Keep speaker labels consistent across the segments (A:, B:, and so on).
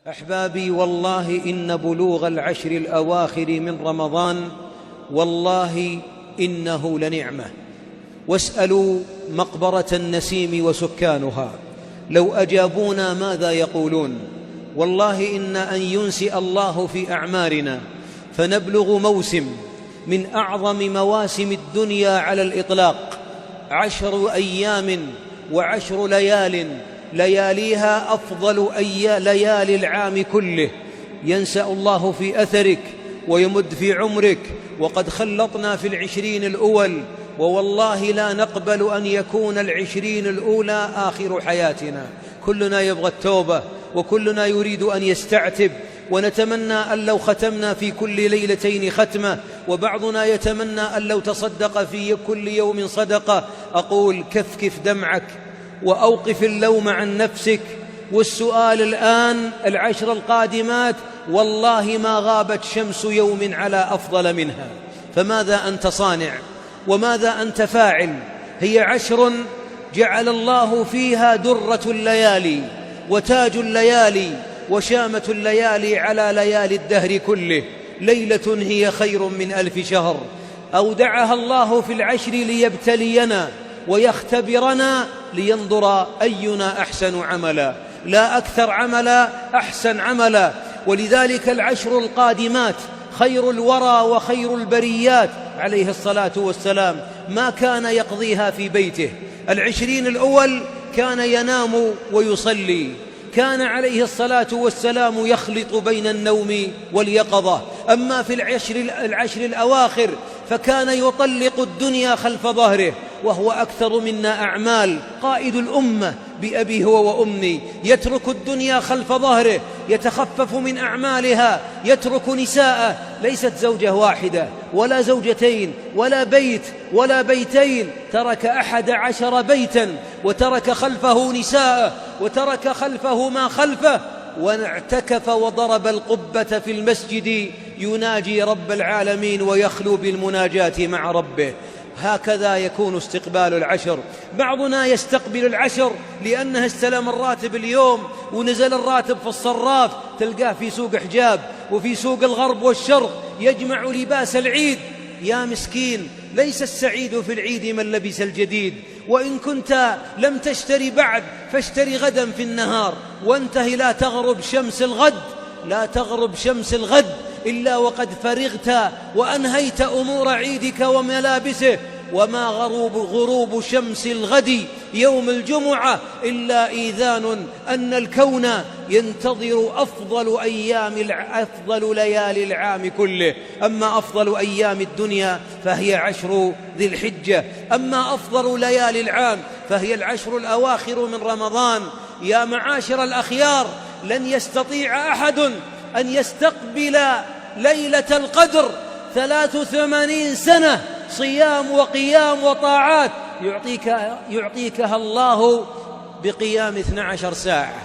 A: أحبابي، والله إن بلوغ العشر الأواخر من رمضان والله إنه لنعمة. واسألوا مقبرة النسيم وسكانها لو أجابونا ماذا يقولون. والله إن أن ينسئ الله في أعمارنا فنبلغ موسم من أعظم مواسم الدنيا على الإطلاق، 10 أيام و10 ليال، لياليها أفضل ليالي العام كله. ينسأ الله في أثرك ويمد في عمرك، وقد خلطنا في 20 الأول، ووالله لا نقبل أن يكون 20 الأولى آخر حياتنا. كلنا يبغى التوبة، وكلنا يريد أن يستعتب، ونتمنى أن لو ختمنا في كل ليلتين ختمة، وبعضنا يتمنى أن لو تصدق في كل يوم صدقة. أقول كفكف دمعك وأوقف اللوم عن نفسك. والسؤال الآن، 10 القادمات والله ما غابت شمس يوم على أفضل منها، فماذا أنت صانع وماذا أنت فاعل؟ هي 10 جعل الله فيها درة الليالي وتاج الليالي وشامة الليالي على ليالي الدهر كله. ليلة هي خير من 1000 شهر. أودعها الله في 10 ليبتلينا ويختبرنا لينظر أينا أحسن عملا، لا أكثر عملا، أحسن عملا. ولذلك 10 القادمات خير الورى وخير البريات عليه الصلاة والسلام ما كان يقضيها في بيته. 20 الأول كان ينام ويصلي، كان عليه الصلاة والسلام يخلط بين النوم واليقظة. أما في 10 الأواخر فكان يطلق الدنيا خلف ظهره، وهو أكثر منا أعمال، قائد الأمة بأبي هو وأمي، يترك الدنيا خلف ظهره، يتخفف من أعمالها، يترك نساءه، ليست زوجة واحدة ولا زوجتين ولا بيت ولا بيتين، ترك 11 بيتا، وترك خلفه نساءه، وترك خلفه ما خلفه، واعتكف وضرب القبة في المسجد يناجي رب العالمين ويخلو بالمناجاة مع ربه. هكذا يكون استقبال 10. بعضنا يستقبل 10 لأنه استلم الراتب اليوم ونزل الراتب في الصراف، تلقاه في سوق حجاب وفي سوق الغرب والشرق يجمع لباس العيد. يا مسكين، ليس السعيد في العيد من لبس الجديد، وإن كنت لم تشتري بعد فاشتري غدا في النهار، وانتهي لا تغرب شمس الغد، لا تغرب شمس الغد إلا وقد فرغت وأنهيت أمور عيدك وملابسه. وما غروب شمس الغد يوم الجمعة إلا إيذان أن الكون ينتظر أفضل ليالي العام كله. أما أفضل أيام الدنيا فهي 10 ذي الحجة، أما أفضل ليالي العام فهي 10 الأواخر من رمضان. يا معاشر الأخيار، لن يستطيع أحد أن يستقبل ليلة القدر 83 سنة صيام وقيام وطاعات يعطيكها الله بقيام 12 ساعة.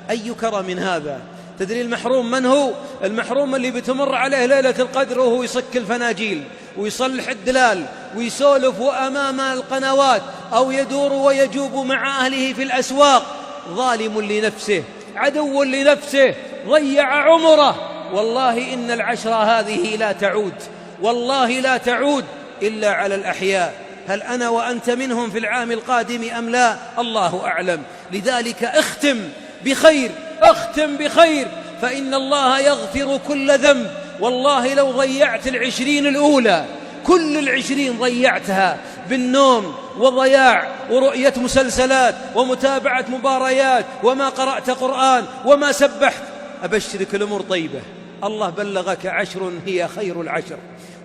A: أي كرم هذا! تدري المحروم من هو؟ المحروم اللي بتمر عليه ليلة القدر وهو يصك الفناجيل ويصلح الدلال ويسولف أمام القنوات، أو يدور ويجوب مع أهله في الأسواق. ظالم لنفسه، عدو لنفسه، ضيع عمره. والله إن 10 هذه لا تعود، والله لا تعود إلا على الأحياء. هل أنا وأنت منهم في العام القادم أم لا؟ الله أعلم. لذلك اختم بخير، اختم بخير، فإن الله يغفر كل ذنب. والله لو ضيعت 20 الأولى، كل 20 ضيعتها بالنوم وضياع ورؤية مسلسلات ومتابعة مباريات وما قرأت قرآن وما سبحت، أبشرك الأمور طيبة. الله بلغك 10 هي خير 10،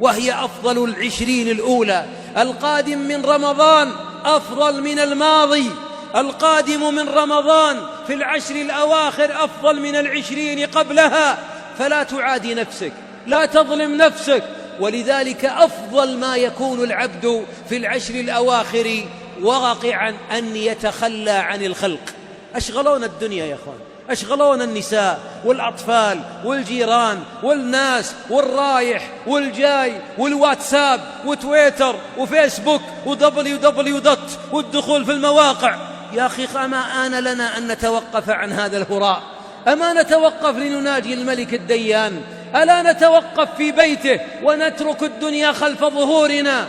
A: وهي أفضل 20 الأولى. القادم من رمضان أفضل من الماضي، القادم من رمضان في 10 الأواخر أفضل من 20 قبلها. فلا تعادي نفسك، لا تظلم نفسك. ولذلك أفضل ما يكون العبد في 10 الأواخر واقعا أن يتخلى عن الخلق. أشغلون الدنيا يا أخوان، أشغلون النساء والأطفال والجيران والناس والرايح والجاي والواتساب وتويتر وفيسبوك www والدخول في المواقع. يا أخي، ما آن لنا أن نتوقف عن هذا الهراء؟ أما نتوقف لنناجي الملك الديان؟ ألا نتوقف في بيته ونترك الدنيا خلف ظهورنا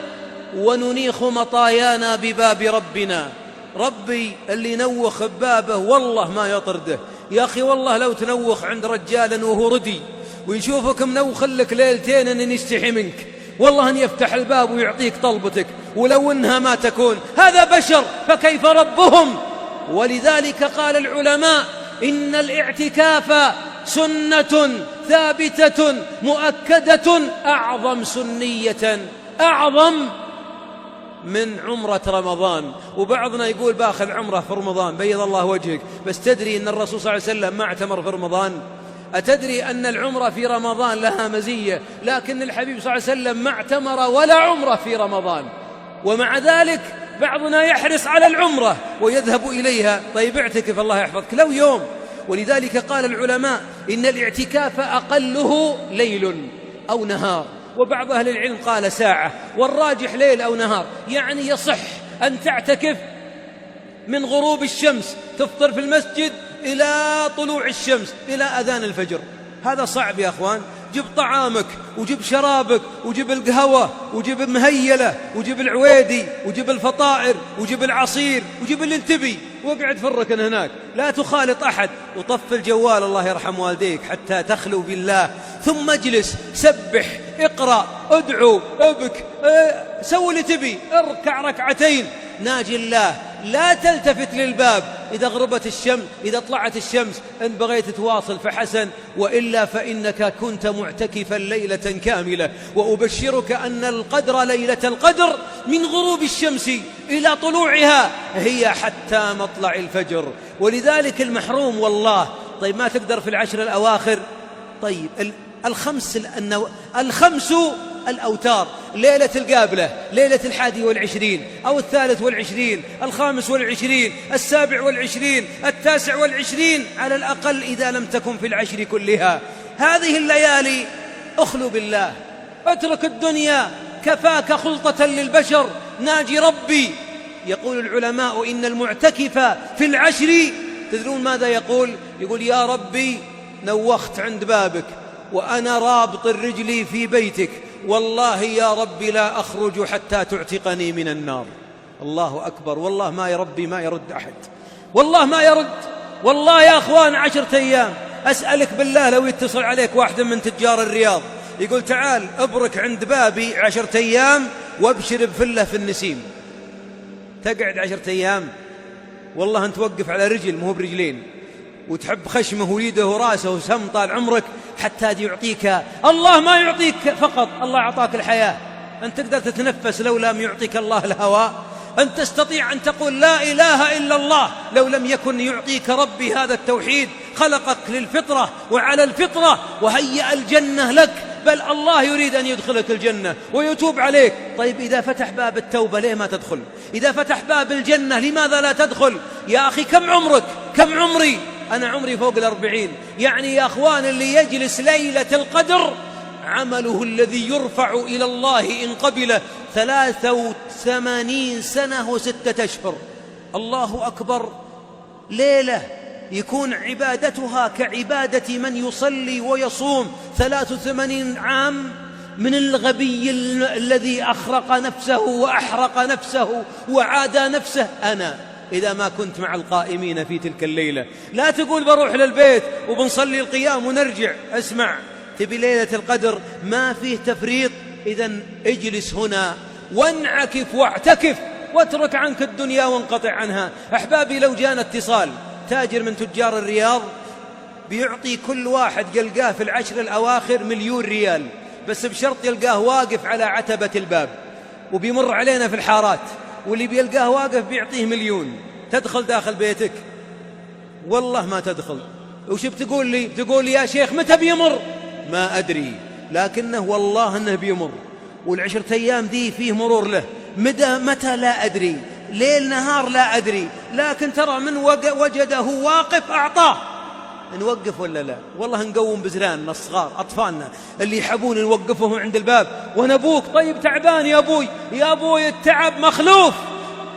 A: وننيخ مطايانا بباب ربنا؟ ربي اللي نوخ ببابه والله ما يطرده. يا أخي والله لو تنوخ عند رجال وهو ردي ويشوفك منوخ لك ليلتين أن يستحي منك، والله أن يفتح الباب ويعطيك طلبتك ولو أنها ما تكون. هذا بشر فكيف ربهم؟ ولذلك قال العلماء إن الاعتكاف سنة ثابتة مؤكدة أعظم سنية، أعظم من عمرة رمضان. وبعضنا يقول باخذ عمرة في رمضان، بيض الله وجهك، بس تدري أن الرسول صلى الله عليه وسلم ما اعتمر في رمضان؟ أتدري أن العمرة في رمضان لها مزية، لكن الحبيب صلى الله عليه وسلم ما اعتمر ولا عمرة في رمضان، ومع ذلك بعضنا يحرص على العمرة ويذهب إليها. طيب اعتكف الله يحفظك لو يوم. ولذلك قال العلماء إن الاعتكاف أقله ليل أو نهار، وبعض أهل العلم قال ساعة، والراجح ليل أو نهار. يعني يصح أن تعتكف من غروب الشمس، تفطر في المسجد إلى طلوع الشمس إلى أذان الفجر. هذا صعب يا أخوان. جب طعامك وجب شرابك وجب القهوة وجب مهيلة وجب العويدي وجب الفطائر وجب العصير وجب اللي انتبي، واقعد في الركن هناك، لا تخالط أحد، وطف الجوال الله يرحم والديك حتى تخلو بالله، ثم اجلس سبح اقرأ ادعو ابك سوي اللي تبي، اركع ركعتين ناجي الله. لا تلتفت للباب إذا غربت الشمس، إذا طلعت الشمس إن بغيت تواصل فحسن، وإلا فإنك كنت معتكفا ليلة كاملة. وأبشرك أن القدر ليلة القدر من غروب الشمس إلى طلوعها هي حتى مطلع الفجر. ولذلك المحروم والله. طيب ما تقدر في العشر الأواخر؟ طيب الخمس الأوتار، ليلة القابلة، ليلة 21 أو 23 25 27 29 على الأقل إذا لم تكن في العشر كلها. هذه الليالي اخلو بالله، اترك الدنيا، كفاك خلطة للبشر، ناجي ربي. يقول العلماء إن المعتكف في العشر، تدرون ماذا يقول؟ يقول يا ربي نوخت عند بابك وأنا رابط الرجل في بيتك، والله يا ربي لا أخرج حتى تعتقني من النار. الله أكبر. والله ما يربي ما يرد أحد، والله ما يرد. والله يا أخوان 10 أيام أسألك بالله لو يتصل عليك واحد من تجار الرياض يقول تعال أبرك عند بابي 10 أيام وابشر بفلة في النسيم، تقعد 10 أيام؟ والله أنت توقف على رجل مو برجلين، وتحب خشمه ويده وراسه وسم طال عمرك حتى يعطيك. الله ما يعطيك فقط، الله أعطاك الحياة، أن تقدر تتنفس لو لم يعطيك الله الهواء، أن تستطيع أن تقول لا إله إلا الله لو لم يكن يعطيك ربي هذا التوحيد. خلقك للفطرة وعلى الفطرة وهيأ الجنة لك، بل الله يريد أن يدخلك الجنة ويتوب عليك. طيب إذا فتح باب التوبة ليه ما تدخل؟ إذا فتح باب الجنة لماذا لا تدخل؟ يا أخي كم عمرك؟ كم عمري؟ أنا عمري فوق 40. يعني يا أخوان اللي يجلس ليلة القدر عمله الذي يرفع إلى الله إن قبله 83 سنة و6 أشهر. الله أكبر. ليلة يكون عبادتها كعبادة من يصلي ويصوم 83 عام من الغبي الذي أخرق نفسه وأحرق نفسه وعادى نفسه. أنا إذا ما كنت مع القائمين في تلك الليلة، لا تقول بروح للبيت وبنصلي القيام ونرجع. اسمع، تبي ليلة القدر ما فيه تفريط، إذن اجلس هنا وانعكف واعتكف واترك عنك الدنيا وانقطع عنها. أحبابي لو جانا اتصال تاجر من تجار الرياض بيعطي كل واحد يلقاه في العشر الأواخر 1,000,000 ريال، بس بشرط يلقاه واقف على عتبة الباب وبيمر علينا في الحارات، واللي بيلقاه واقف بيعطيه 1,000,000. تدخل داخل بيتك؟ والله ما تدخل. وش بتقول لي؟ بتقول لي يا شيخ متى بيمر؟ ما أدري، لكنه والله أنه بيمر، والعشر أيام دي فيه مرور له. متى لا أدري، ليل نهار لا أدري، لكن ترى من وجده واقف أعطاه. نوقف ولا لا؟ والله نقوم بزلاننا الصغار أطفالنا اللي يحبون نوقفهم عند الباب. وانا أبوك طيب تعبان يا أبوي، يا أبوي التعب مخلوف،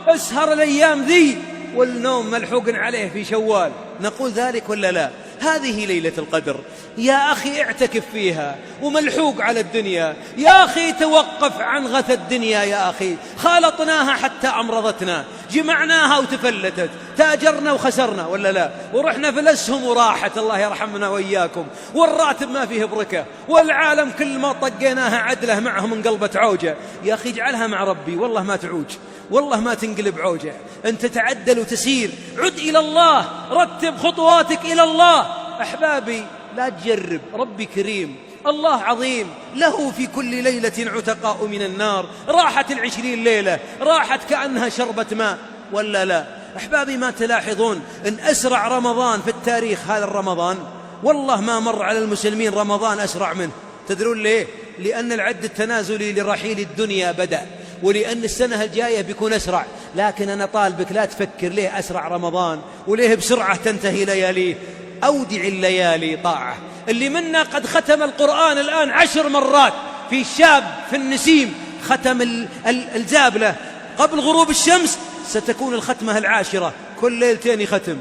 A: اسهر الأيام ذي والنوم ملحوق عليه في شوال. نقول ذلك ولا لا؟ هذه ليلة القدر يا أخي، اعتكف فيها وملحوق على الدنيا يا أخي، توقف عن غث الدنيا يا أخي. خالطناها حتى أمرضتنا، جمعناها وتفلتت، تاجرنا وخسرنا ولا لا، ورحنا في الأسهم وراحت، الله يرحمنا وإياكم، والراتب ما فيه بركة، والعالم كل ما طقيناها عدله معهم انقلبت عوجة. يا أخي اجعلها مع ربي، والله ما تعوج، والله ما تنقلب عوجة. أنت تعدل وتسير، عد إلى الله، رتب خطواتك إلى الله. أحبابي لا تجرب، ربي كريم، الله عظيم، له في كل ليلة عتقاء من النار. راحت 20 ليلة، راحت كأنها شربة ماء ولا لا. أحبابي ما تلاحظون أن أسرع رمضان في التاريخ هذا الرمضان؟ والله ما مر على المسلمين رمضان أسرع منه. تدرون ليه؟ لأن العد التنازلي لرحيل الدنيا بدأ، ولأن السنة الجاية بيكون أسرع. لكن أنا طالبك لا تفكر ليه أسرع رمضان وليه بسرعة تنتهي لياليه. أودع الليالي طاعة. اللي منا قد ختم القرآن الآن 10 مرات، في شاب في النسيم ختم الزابلة قبل غروب الشمس، ستكون الختمة 10، كل ليلتين يختم.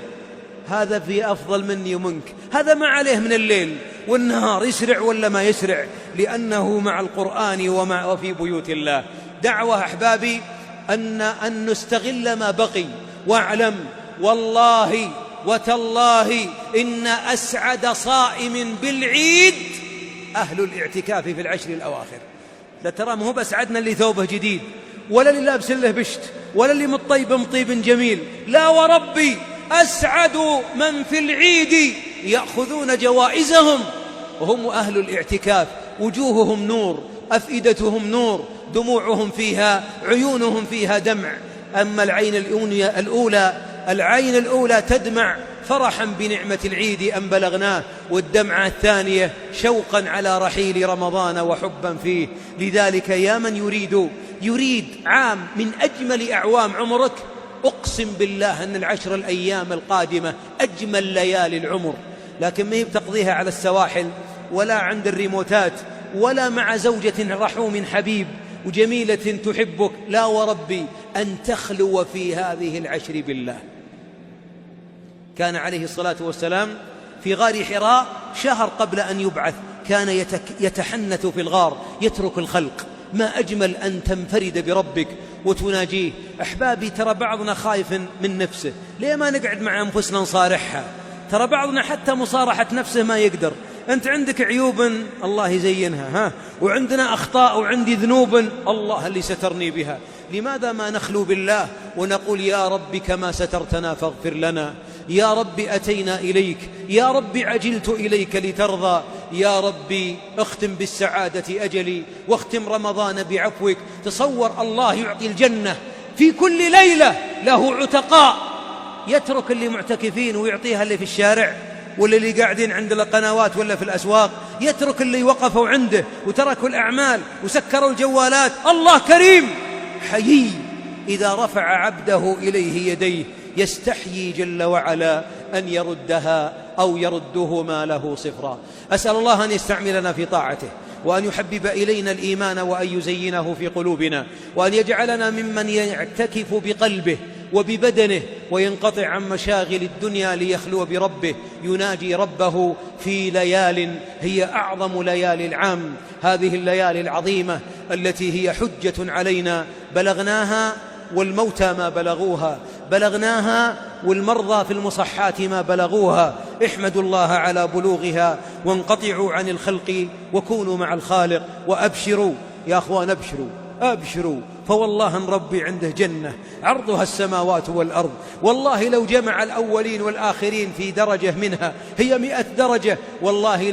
A: هذا في أفضل مني ومنك، هذا ما عليه من الليل والنهار، يسرع ولا ما يسرع، لأنه مع القرآن وفي بيوت الله. دعوة أحبابي أن نستغل ما بقي. واعلم والله وتالله إن أسعد صائم بالعيد أهل الاعتكاف في العشر الأواخر. لا ترى ما هو بس عدنا اللي ثوبه جديد، ولا اللي لابس له بشت، ولا اللي مطيب جميل، لا وربي أسعد من في العيد يأخذون جوائزهم وهم أهل الاعتكاف. وجوههم نور، أفئدتهم نور، دموعهم فيها، عيونهم فيها دمع. أما العين الأولى تدمع فرحا بنعمة العيد أن بلغناه، والدمعة الثانية شوقا على رحيل رمضان وحبا فيه. لذلك يا من يريد عام من أجمل أعوام عمرك، أقسم بالله أن 10 الأيام القادمة أجمل ليالي العمر. لكن ما هي بتقضيها على السواحل، ولا عند الريموتات، ولا مع زوجة رحوم حبيب وجميلة تحبك، لا وربي أن تخلو في هذه 10 بالله. كان عليه الصلاة والسلام في غار حراء شهر قبل أن يبعث، كان يتحنث في الغار، يترك الخلق. ما أجمل أن تنفرد بربك وتناجيه. أحبابي ترى بعضنا خايف من نفسه، ليه ما نقعد مع أنفسنا نصارحها؟ ترى بعضنا حتى مصارحة نفسه ما يقدر. أنت عندك عيوب الله يزينها، وعندنا أخطاء وعندي ذنوب الله اللي سترني بها. لماذا ما نخلو بالله ونقول يا رب كما سترتنا فاغفر لنا، يا رب أتينا إليك، يا رب عجلت إليك لترضى، يا رب اختم بالسعادة أجلي، واختم رمضان بعفوك. تصور الله يعطي الجنة في كل ليلة له عتقاء، يترك اللي معتكفين ويعطيها اللي في الشارع ولا اللي قاعدين عند القنوات ولا في الأسواق، يترك اللي وقفوا عنده وتركوا الأعمال وسكروا الجوالات. الله كريم حيي، إذا رفع عبده إليه يديه يستحيي جل وعلا أن يردها أو يردهما له صفرا. أسأل الله أن يستعملنا في طاعته، وأن يحبب إلينا الإيمان، وأن يزينه في قلوبنا، وأن يجعلنا ممن يعتكف بقلبه وببدنه وينقطع عن مشاغل الدنيا ليخلو بربه، يناجي ربه في ليال هي أعظم ليالي العام. هذه الليالي العظيمة التي هي حجة علينا، بلغناها والموتى ما بلغناها والمرضى في المصحات ما بلغوها. احمدوا الله على بلوغها، وانقطعوا عن الخلق وكونوا مع الخالق. وأبشروا يا أخوان، أبشروا، فوالله أن ربي عنده جنة عرضها السماوات والأرض. والله لو جمع الأولين والآخرين في درجة منها هي 100 درجة، والله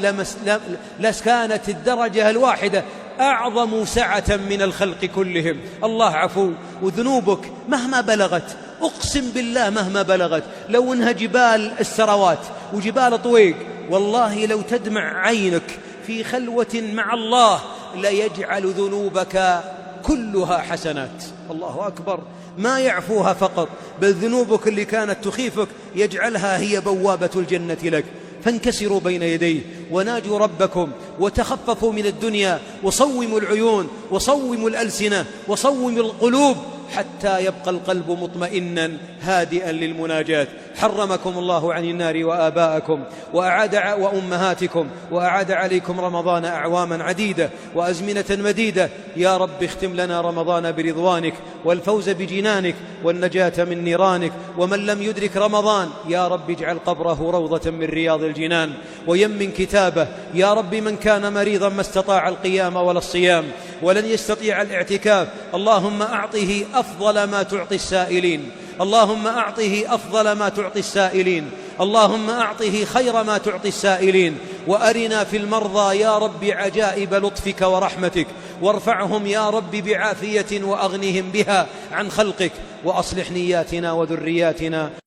A: لكانت الدرجة الواحدة أعظم سعة من الخلق كلهم. الله عفو، وذنوبك مهما بلغت، أقسم بالله مهما بلغت، لو أنها جبال السروات وجبال طويق، والله لو تدمع عينك في خلوة مع الله ليجعل ذنوبك كلها حسنات. الله أكبر، ما يعفوها فقط، بل ذنوبك اللي كانت تخيفك يجعلها هي بوابة الجنة لك. فانكسروا بين يديه وناجوا ربكم، وتخففوا من الدنيا، وصوموا العيون، وصوموا الألسنة، وصوموا القلوب، حتى يبقى القلب مطمئنا هادئا للمناجاة. حرمكم الله عن النار وآباءكم وأمهاتكم، وأعاد عليكم رمضان أعواما عديدة وأزمنة مديدة. يا رب اختم لنا رمضان برضوانك والفوز بجنانك والنجاة من نيرانك. ومن لم يدرك رمضان يا رب اجعل قبره روضة من رياض الجنان ويمن كتابه. يا رب من كان مريضا ما استطاع القيام ولا الصيام ولن يستطيع الاعتكاف، اللهم أعطه أفضل ما تعطي السائلين، اللهم أعطه أفضل ما تعطي السائلين، اللهم أعطه خير ما تعطي السائلين. وأرنا في المرضى يا رب عجائب لطفك ورحمتك، وارفعهم يا رب بعافية وأغنهم بها عن خلقك، وأصلح نياتنا وذرياتنا.